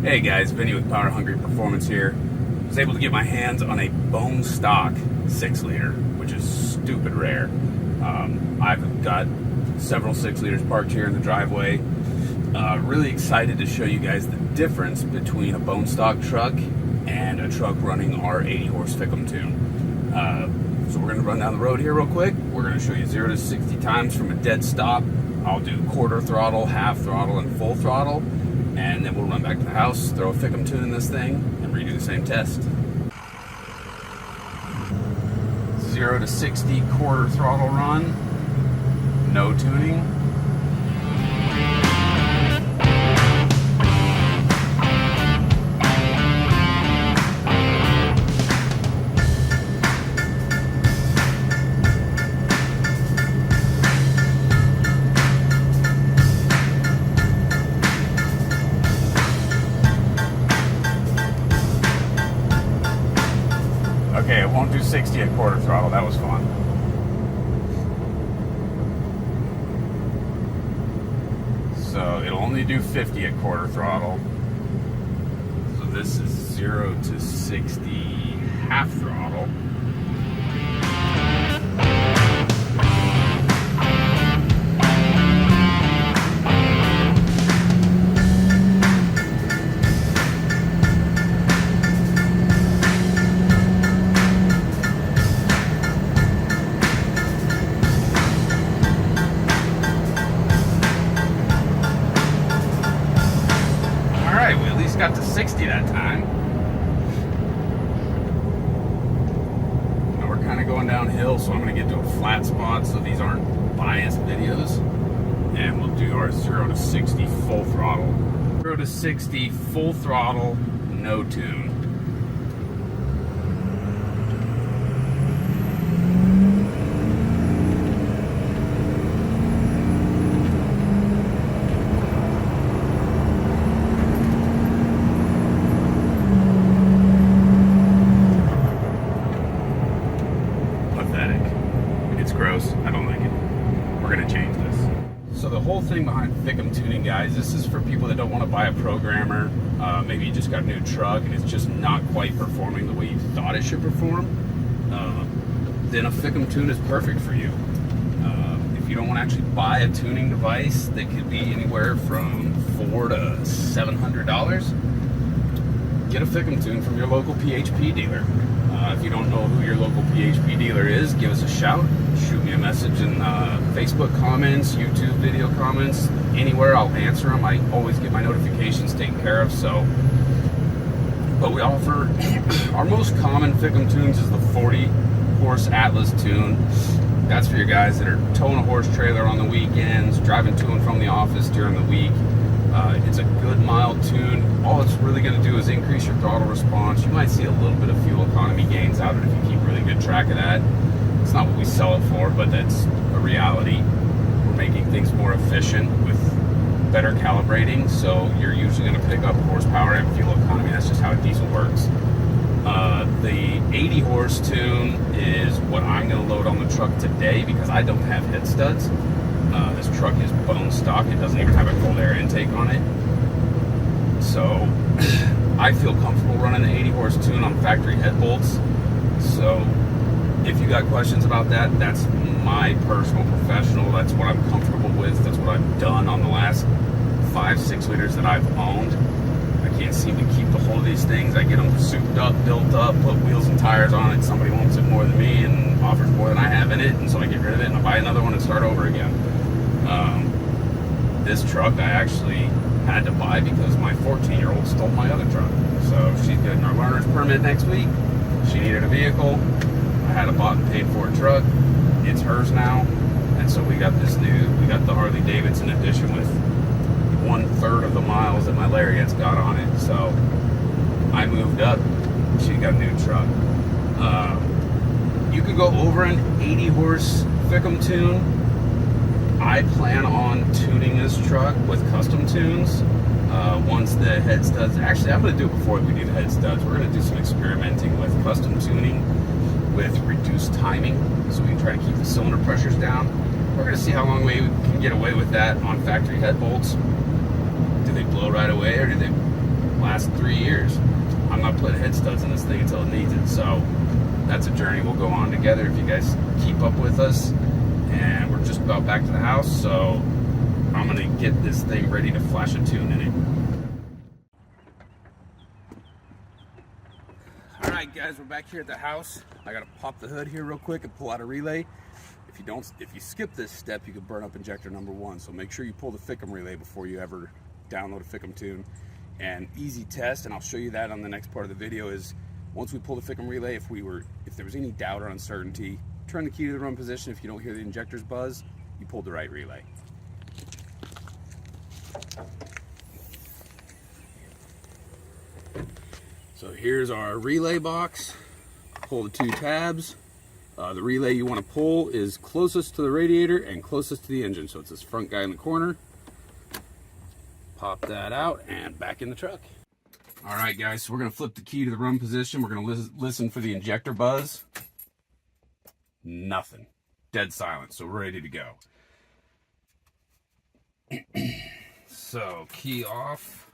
Hey guys, Vinny with Power Hungry Performance here. I was able to get my hands on a bone stock 6-liter, which is stupid rare. I've got several 6-liters parked here in the driveway. Really excited to show you guys the difference between a bone stock truck and a truck running our 80 horse FICM tune. So we're going to run down the road here real quick. We're going to show you 0 to 60 times from a dead stop. I'll do quarter throttle, half throttle, and full throttle. And then we'll run back to the house, throw a FICM tune in this thing, and redo the same test. 0 to 60 quarter throttle run, no tuning. Okay, it won't do 60 at quarter throttle. That was fun. So it'll only do 50 at quarter throttle. So this is 0 to 60 half throttle. We at least got to 60 that time. Now we're kind of going downhill, so I'm going to get to a flat spot so these aren't biased videos. And we'll do our 0 to 60 full throttle. 0 to 60 full throttle, no tune. It's gross. I don't like it. We're going to change this. So the whole thing behind FICM tuning, guys, this is for people that don't want to buy a programmer. Maybe you just got a new truck and it's just not quite performing the way you thought it should perform. Then a FICM tune is perfect for you. If you don't want to actually buy a tuning device that could be anywhere from $400 to $700, get a FICM tune from your local PHP dealer. If you don't know who your local PHP dealer is, give us a shout. Shoot me a message in Facebook comments, YouTube video comments, anywhere. I'll answer them. I always get my notifications taken care of. But we offer our most common FICM tunes is the 40 horse Atlas tune. That's for your guys that are towing a horse trailer on the weekends, driving to and from the office during the week. It's a good mild tune. All it's really going to do is increase your throttle response. You might see a little bit of fuel economy gains out of it if you keep really good track of that. It's not what we sell it for, but that's a reality. We're making things more efficient with better calibrating, so you're usually going to pick up horsepower and fuel economy. That's just how a diesel works. The 80 horse tune is what I'm going to load on the truck today because I don't have head studs. This truck is bone stock. It doesn't even have a cold air intake on it. So I feel comfortable running the 80 horse tune on factory head bolts. So if you got questions about that, that's my personal professional. That's what I'm comfortable with. That's what I've done on the last 5-6 liters that I've owned. I can't seem to keep the hold of these things. I get them souped up, built up, put wheels and tires on it. Somebody wants it more than me and offers more than I have in it, and so I get rid of it and I buy another one and start over again. This truck I actually had to buy because my 14-year-old stole my other truck. So she's getting her learner's permit next week. She needed a vehicle. I had a bought and paid for truck. It's hers now. And so we got the Harley Davidson edition with 1/3 of the miles that my Lariat's got on it. So I moved up. She got a new truck. You could go over an 80 horse FICM tune. I plan on tuning this truck with custom tunes once the head studs. Actually, I'm going to do it before we do the head studs. We're going to do some experimenting with custom tuning with reduced timing so we can try to keep the cylinder pressures down. We're going to see how long we can get away with that on factory head bolts. Do they blow right away or do they last 3 years. I'm not putting head studs in this thing until it needs it. So that's a journey we'll go on together if you guys keep up with us. And we're just about back to the house, so I'm gonna get this thing ready to flash a tune in it. All right, guys, we're back here at the house. I gotta pop the hood here real quick and pull out a relay. If you skip this step, you could burn up injector number 1. So make sure you pull the FICM relay before you ever download a FICM tune. And easy test, and I'll show you that on the next part of the video, is once we pull the FICM relay, if there was any doubt or uncertainty, turn the key to the run position. If you don't hear the injectors buzz, you pulled the right relay. So here's our relay box. Pull the 2 tabs. The relay you want to pull is closest to the radiator and closest to the engine. So it's this front guy in the corner. Pop that out and back in the truck. All right, guys, so we're going to flip the key to the run position. We're going to listen for the injector buzz. Nothing. Dead silent. So we're ready to go. So key off.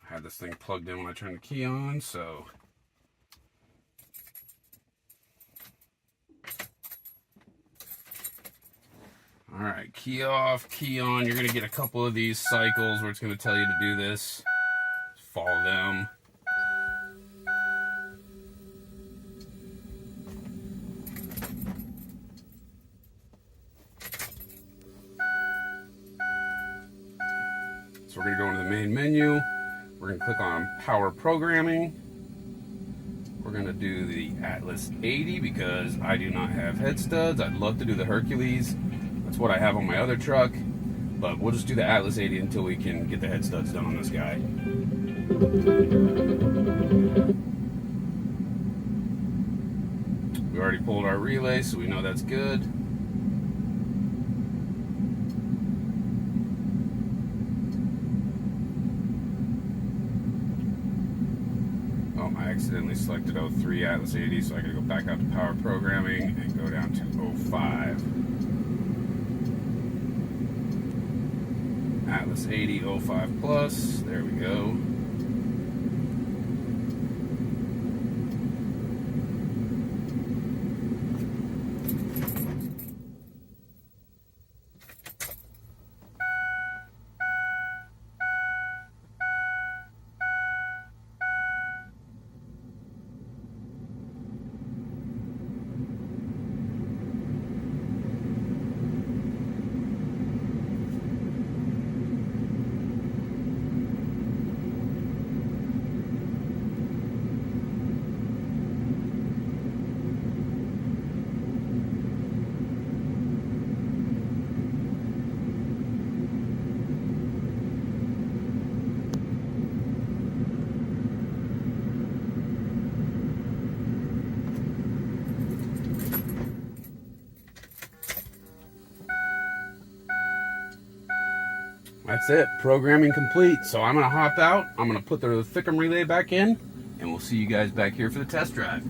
I had this thing plugged in when I turned the key on, so all right, key off, key on. You're going to get a couple of these cycles where it's going to tell you to do this. Just follow them. So we're going to go into the main menu. We're going to click on Power Programming. We're going to do the Atlas 80 because I do not have head studs. I'd love to do the Hercules. That's what I have on my other truck, but we'll just do the Atlas 80 until we can get the head studs done on this guy. We already pulled our relay, so we know that's good. Oh, I accidentally selected 03 Atlas 80, so I gotta go back out to Power Programming and go down to 05. Atlas 80 05 plus, there we go. That's it, programming complete. So I'm gonna hop out, I'm gonna put the FICM relay back in, and we'll see you guys back here for the test drive.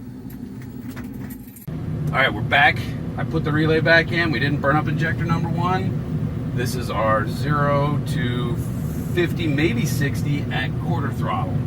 All right, we're back. I put the relay back in. We didn't burn up injector number 1. This is our 0 to 50, maybe 60 at quarter throttle.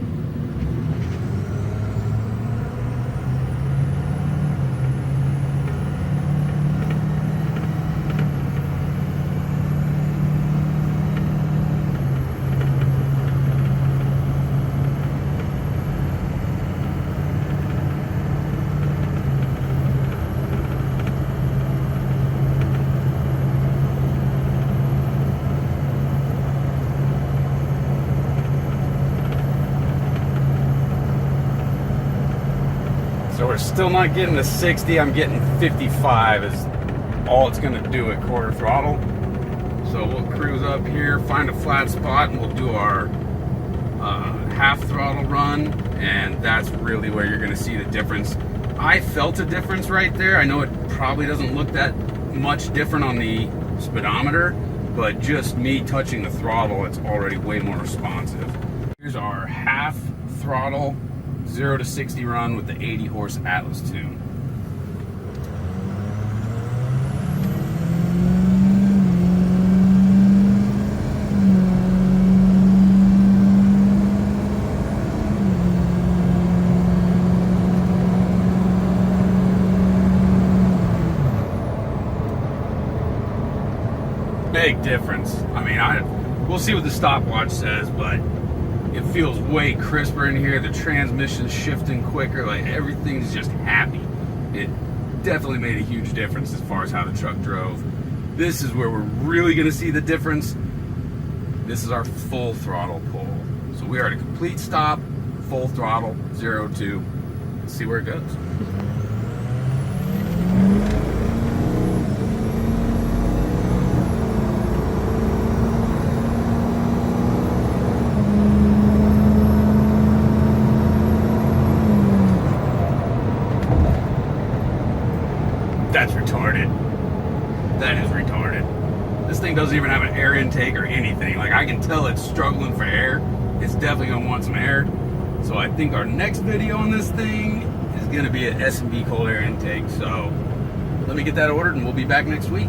So we're still not getting to 60. I'm getting 55 is all it's going to do at quarter throttle. So we'll cruise up here, find a flat spot, and we'll do our half throttle run, and that's really where you're going to see the difference. I felt a difference right there. I know it probably doesn't look that much different on the speedometer, but just me touching the throttle, it's already way more responsive. Here's our half throttle 0 to 60 run with the 80 horse Atlas tune. big difference. I mean, we'll see what the stopwatch says, but it feels way crisper in here. The transmission's shifting quicker. Like, everything's just happy. It definitely made a huge difference as far as how the truck drove. This is where we're really going to see the difference. This is our full throttle pull. So we are at a complete stop, full throttle, 0 to. Let's see where it goes. That's retarded. That is retarded. This thing doesn't even have an air intake or anything. Like, I can tell it's struggling for air. It's definitely gonna want some air. So I think our next video on this thing is gonna be an S&B cold air intake. So let me get that ordered and we'll be back next week.